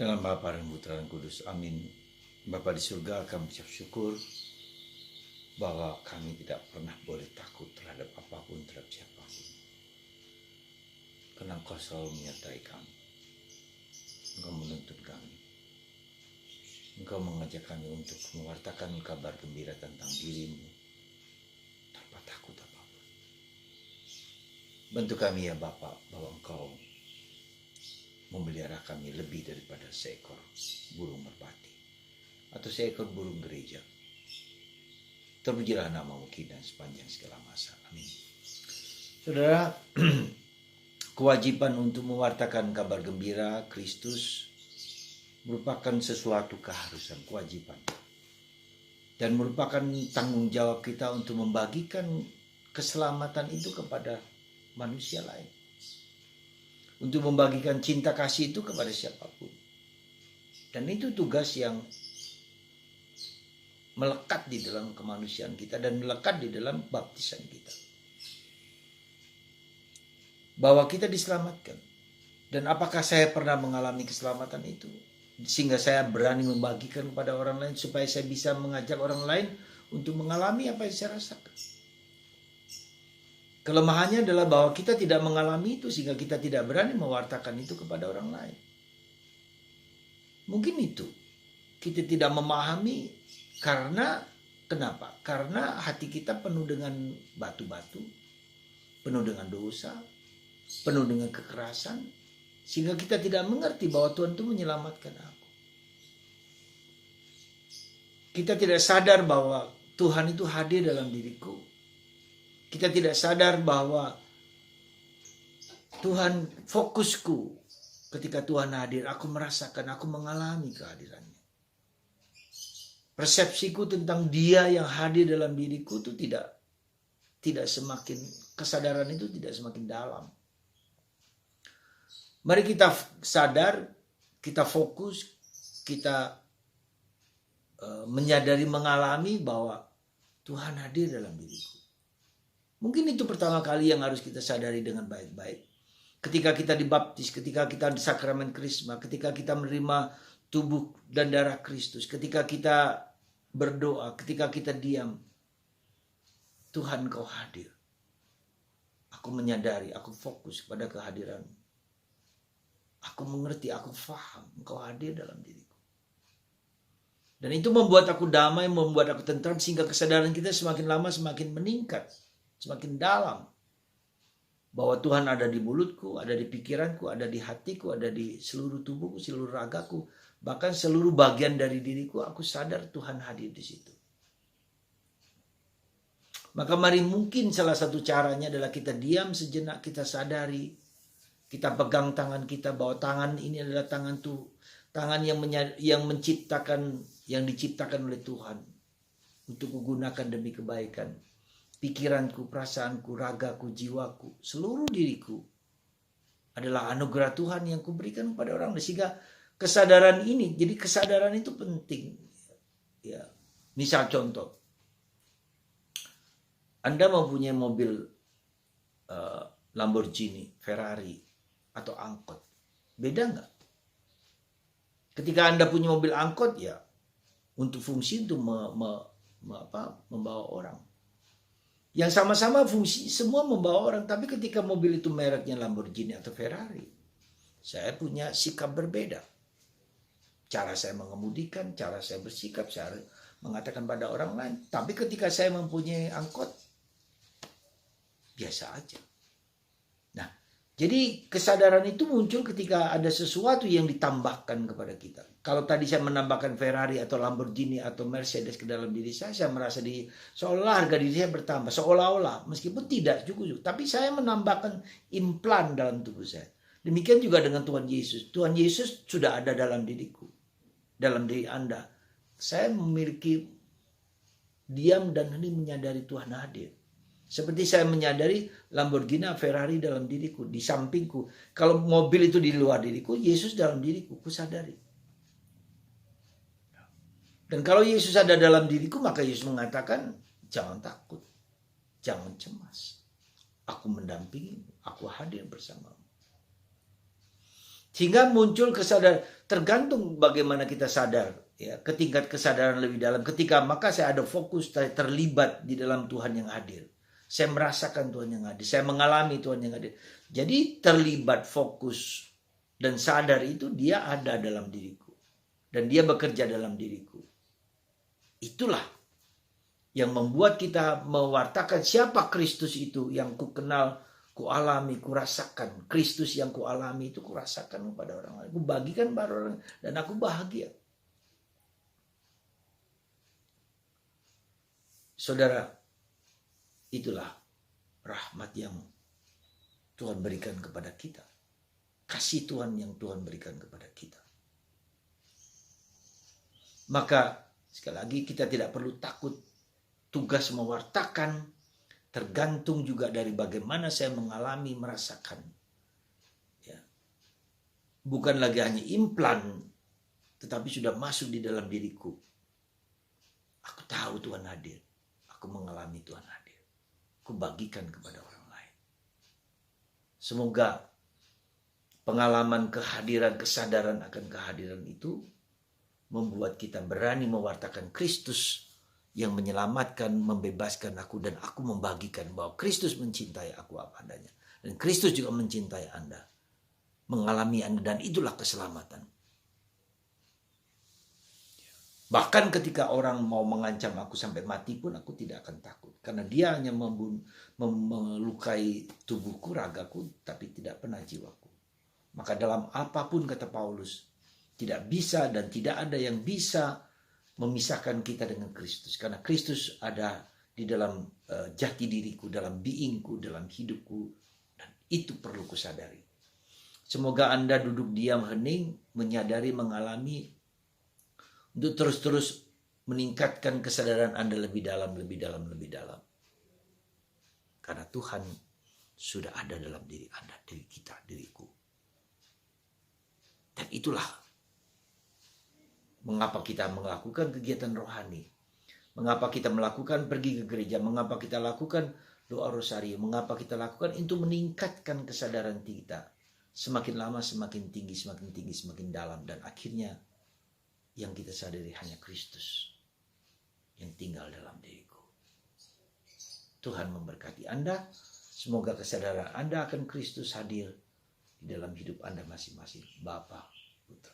Dalam Bapa dan Putra dan Kudus. Amin. Bapa di surga, kami ucap syukur bahwa kami tidak pernah boleh takut terhadap apapun, terhadap siapapun. Karena Engkau selalu menyertai kami. Engkau menuntun kami. Engkau mengajak kami untuk mewartakan kabar gembira tentang diri-Mu tanpa takut apapun. Bantu kami ya Bapa, bahwa Engkau memelihara kami lebih daripada seekor burung merpati atau seekor burung gereja. Terpujilah nama-Mu kini sepanjang segala masa. Amin. Saudara, kewajiban untuk mewartakan kabar gembira Kristus merupakan sesuatu keharusan, kewajiban. Dan merupakan tanggung jawab kita untuk membagikan keselamatan itu kepada manusia lain. Untuk membagikan cinta kasih itu kepada siapapun. Dan itu tugas yang melekat di dalam kemanusiaan kita dan melekat di dalam baptisan kita. Bahwa kita diselamatkan. Dan apakah saya pernah mengalami keselamatan itu? Sehingga saya berani membagikan kepada orang lain supaya saya bisa mengajak orang lain untuk mengalami apa yang saya rasakan. Kelemahannya adalah bahwa kita tidak mengalami itu sehingga kita tidak berani mewartakan itu kepada orang lain. Mungkin itu. Kita tidak memahami karena kenapa? Karena hati kita penuh dengan batu-batu, penuh dengan dosa, penuh dengan kekerasan, sehingga kita tidak mengerti bahwa Tuhan itu menyelamatkan aku. Kita tidak sadar bahwa Tuhan itu hadir dalam diriku. Kita tidak sadar bahwa Tuhan fokusku ketika Tuhan hadir. Aku merasakan, aku mengalami kehadirannya. Persepsiku tentang Dia yang hadir dalam diriku itu tidak semakin, kesadaran itu tidak semakin dalam. Mari kita sadar, kita fokus, kita menyadari, mengalami bahwa Tuhan hadir dalam diriku. Mungkin itu pertama kali yang harus kita sadari dengan baik-baik. Ketika kita dibaptis, ketika kita di sakramen Krisma, ketika kita menerima tubuh dan darah Kristus, ketika kita berdoa, ketika kita diam, Tuhan Kau hadir. Aku menyadari, aku fokus pada kehadiran-Mu. Aku mengerti, aku faham Engkau hadir dalam diriku. Dan itu membuat aku damai, membuat aku tentram, sehingga kesadaran kita semakin lama semakin meningkat, semakin dalam. Bahwa Tuhan ada di mulutku, ada di pikiranku, ada di hatiku, ada di seluruh tubuhku, seluruh ragaku. Bahkan seluruh bagian dari diriku, aku sadar Tuhan hadir di situ. Maka mari, mungkin salah satu caranya adalah kita diam sejenak, kita sadari. Kita pegang tangan kita bahwa tangan ini adalah tangan yang menciptakan, yang diciptakan oleh Tuhan untuk kugunakan demi kebaikan. Pikiranku, perasaanku, ragaku, jiwaku, seluruh diriku adalah anugerah Tuhan yang kuberikan kepada orang. Sehingga kesadaran ini, jadi kesadaran itu penting. Ya, misal contoh, Anda mempunyai mobil Lamborghini, Ferrari, atau angkot. Beda nggak? Ketika Anda punya mobil angkot, ya untuk fungsi untuk membawa orang. Yang sama-sama fungsi semua membawa orang. Tapi ketika mobil itu mereknya Lamborghini atau Ferrari, saya punya sikap berbeda. Cara saya mengemudikan, cara saya bersikap, saya mengatakan pada orang lain. Tapi ketika saya mempunyai angkot, biasa aja. Jadi kesadaran itu muncul ketika ada sesuatu yang ditambahkan kepada kita. Kalau tadi saya menambahkan Ferrari atau Lamborghini atau Mercedes ke dalam diri saya merasa seolah harga diri saya bertambah. Seolah-olah, meskipun tidak cukup. Tapi saya menambahkan implan dalam tubuh saya. Demikian juga dengan Tuhan Yesus. Tuhan Yesus sudah ada dalam diriku, dalam diri Anda. Saya memiliki diam dan hening menyadari Tuhan hadir. Seperti saya menyadari Lamborghini, Ferrari dalam diriku, di sampingku. Kalau mobil itu di luar diriku, Yesus dalam diriku, ku sadari. Dan kalau Yesus ada dalam diriku, maka Yesus mengatakan, jangan takut, jangan cemas. Aku mendampingi, aku hadir bersamamu. Sehingga muncul kesadaran, tergantung bagaimana kita sadar, ya, ke tingkat kesadaran lebih dalam. Ketika maka saya ada fokus, saya terlibat di dalam Tuhan yang hadir. Saya merasakan Tuhan yang hadir, saya mengalami Tuhan yang hadir. Jadi terlibat, fokus, dan sadar itu dia ada dalam diriku. Dan dia bekerja dalam diriku. Itulah yang membuat kita mewartakan siapa Kristus itu yang ku kenal, ku alami, ku rasakan. Kristus yang ku alami itu ku rasakan kepada orang lain. Ku bagikan pada orang lain dan aku bahagia. Saudara, itulah rahmat yang Tuhan berikan kepada kita. Kasih Tuhan yang Tuhan berikan kepada kita. Maka sekali lagi kita tidak perlu takut. Tugas mewartakan tergantung juga dari bagaimana saya mengalami, merasakan. Ya. Bukan lagi hanya implan, tetapi sudah masuk di dalam diriku. Aku tahu Tuhan hadir. Aku mengalami Tuhan hadir. Aku bagikan kepada orang lain. Semoga pengalaman kehadiran, kesadaran akan kehadiran itu membuat kita berani mewartakan Kristus yang menyelamatkan, membebaskan aku, dan aku membagikan bahwa Kristus mencintai aku apa adanya. Dan Kristus juga mencintai Anda, mengalami Anda, dan itulah keselamatan. Bahkan ketika orang mau mengancam aku sampai mati pun aku tidak akan takut. Karena dia hanya melukai tubuhku, ragaku, tapi tidak pernah jiwaku. Maka dalam apapun, kata Paulus, tidak bisa dan tidak ada yang bisa memisahkan kita dengan Kristus. Karena Kristus ada di dalam jati diriku, dalam beingku, dalam hidupku. Dan itu perlu kusadari. Semoga Anda duduk diam hening, menyadari, mengalami, untuk terus-terus meningkatkan kesadaran Anda lebih dalam, lebih dalam, lebih dalam. Karena Tuhan sudah ada dalam diri Anda, diri kita, diriku. Dan itulah mengapa kita melakukan kegiatan rohani. Mengapa kita melakukan pergi ke gereja. Mengapa kita lakukan doa rosario. Mengapa kita lakukan itu meningkatkan kesadaran kita. Semakin lama semakin tinggi, semakin tinggi, semakin dalam. Dan akhirnya yang kita sadari hanya Kristus yang tinggal dalam diriku. Tuhan memberkati Anda. Semoga kesadaran Anda akan Kristus hadir di dalam hidup Anda masing-masing. Bapa, Putra,